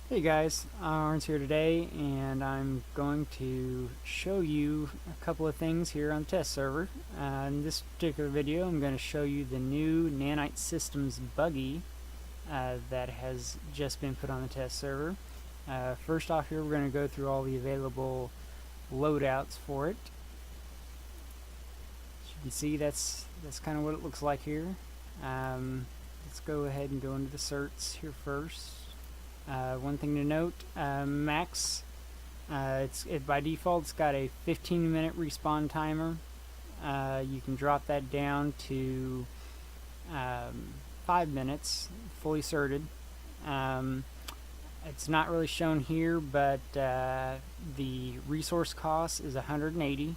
Hey guys, Arns here today, and I'm going to show you a couple of things here on the test server. In this particular video, I'm going to show you the new Nanite Systems Buggy that has just been put on the test server. First off here, we're going to go through all the available loadouts for it. As you can see, that's kind of what it looks like here. Let's go ahead and go into the certs here first. One thing to note, max, by default it's got a 15-minute respawn timer. You can drop that down to 5 minutes, fully certed. It's not really shown here, but the resource cost is 180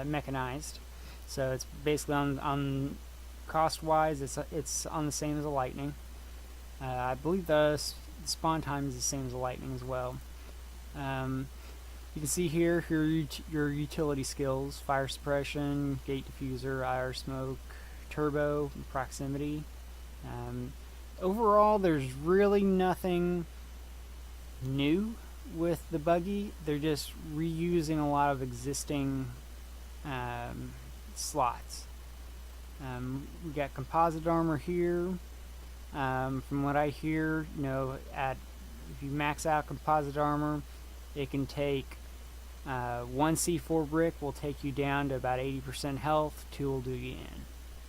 mechanized. So it's basically on cost-wise, it's on the same as a Lightning. I believe the spawn time is the same as a Lightning as well. You can see here your utility skills: fire suppression, gate diffuser, IR smoke, turbo, and proximity. Overall, there's really nothing new with the buggy. They're just reusing a lot of existing slots. We got composite armor here. From what I hear, if you max out composite armor, it can take one C4 brick will take you down to about 80% health. 2 will do you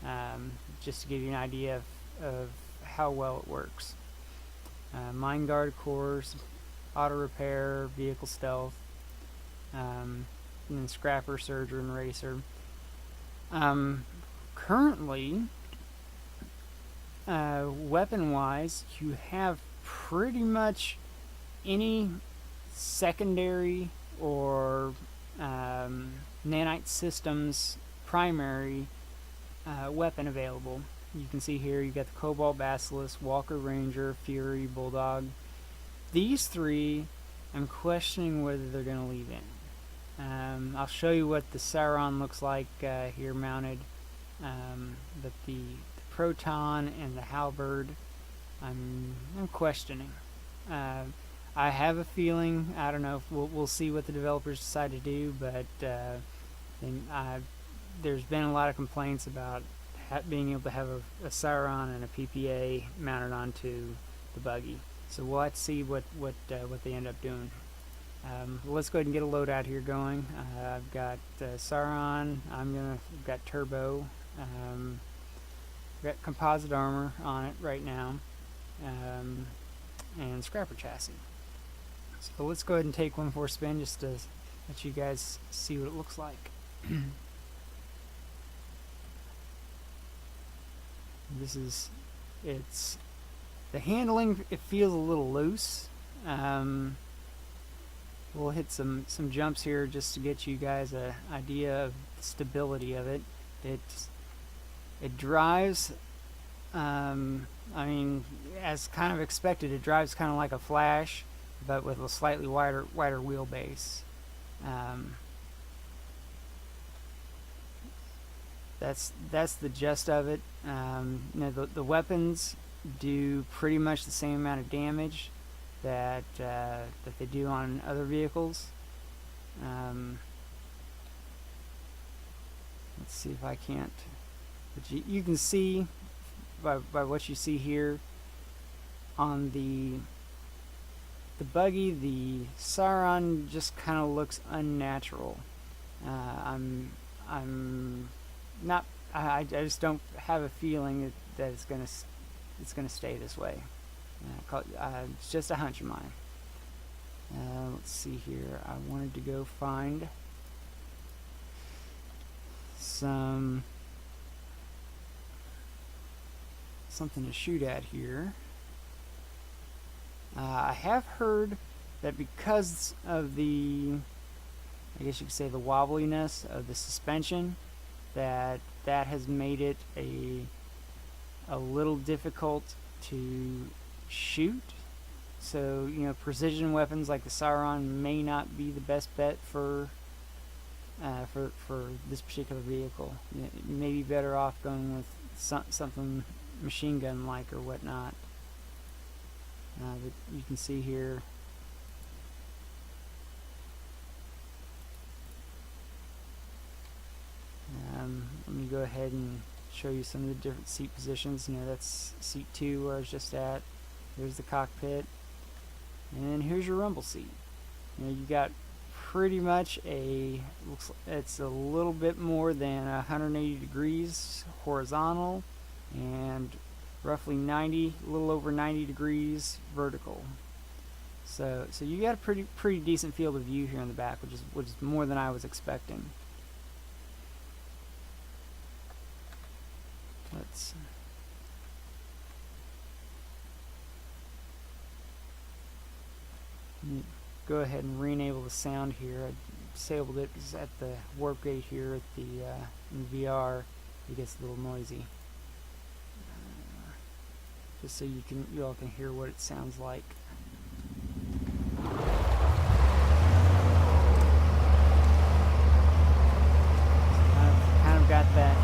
in. Just to give you an idea of how well it works. Mine guard, of course, auto repair, vehicle stealth, and then scrapper, surger, and racer. Currently, weapon-wise, you have pretty much any secondary or Nanite Systems primary weapon available. You can see here you got the Cobalt Basilisk, Walker Ranger, Fury, Bulldog. These three, I'm questioning whether they're going to leave in. I'll show you what the Sauron looks like here mounted, but the Proton and the Halberd, I'm questioning. I have a feeling, I don't know, we'll see what the developers decide to do, but there's been a lot of complaints about being able to have a Sauron and a PPA mounted onto the buggy. So we'll have to see what they end up doing. Let's go ahead and get a loadout here going. I've got Sauron. I've got turbo. Got composite armor on it right now, and scrapper chassis. So let's go ahead and take one for a spin just to let you guys see what it looks like. It's the handling. It feels a little loose. We'll hit some jumps here just to get you guys an idea of the stability of it. It drives, I mean, as kind of expected, it drives kind of like a Flash, but with a slightly wider wheelbase. That's the gist of it. The weapons do pretty much the same amount of damage that they do on other vehicles. Let's see if I can't. But you can see by what you see here on the buggy, the Sauron just kind of looks unnatural. I just don't have a feeling that it's gonna stay this way. It's just a hunch of mine. Let's see here. I wanted to go find something to shoot at here. I have heard that because of I guess you could say the wobbliness of the suspension, that has made it a little difficult to shoot. So, precision weapons like the Sauron may not be the best bet for this particular vehicle. You may be better off going with something machine gun like or whatnot. that you can see here. Let me go ahead and show you some of the different seat positions. You know, that's seat 2 where I was just at. There's the cockpit, and then here's your rumble seat. You know, you got pretty much it's a little bit more than 180 degrees horizontal and roughly a little over 90 degrees vertical. So you got a pretty decent field of view here in the back, which is more than I was expecting. Let's go ahead and re-enable the sound here. I disabled it because at the warp gate here at the in VR it gets a little noisy. Just so you all can hear what it sounds like. Kind of got that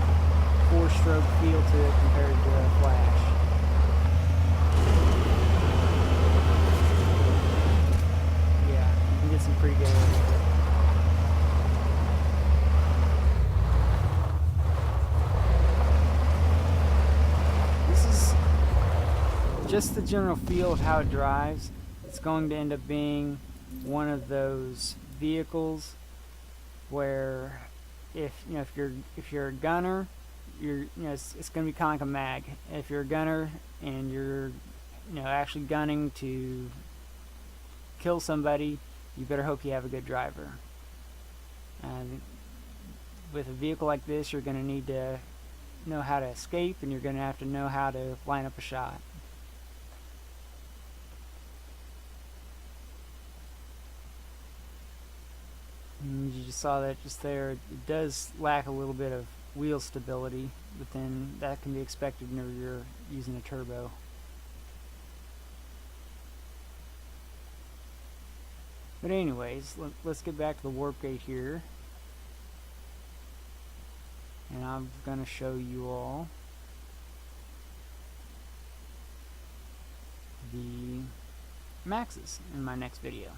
4-stroke feel to it compared to a Flash. Yeah, you can get some pretty good. This is just the general feel of how it drives. It's going to end up being one of those vehicles where if you're a gunner, it's going to be kind of like a mag. If you're a gunner and you're actually gunning to kill somebody, you better hope you have a good driver. And with a vehicle like this, you're going to need to know how to escape, and you're going to have to know how to line up a shot. And you just saw that just there. It does lack a little bit of wheel stability, but then that can be expected whenever you're using a turbo. But anyways, let's get back to the warp gate here, and I'm going to show you all the Maxes in my next video.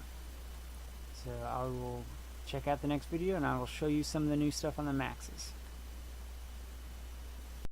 So I will check out the next video and I will show you some of the new stuff on the Maxes.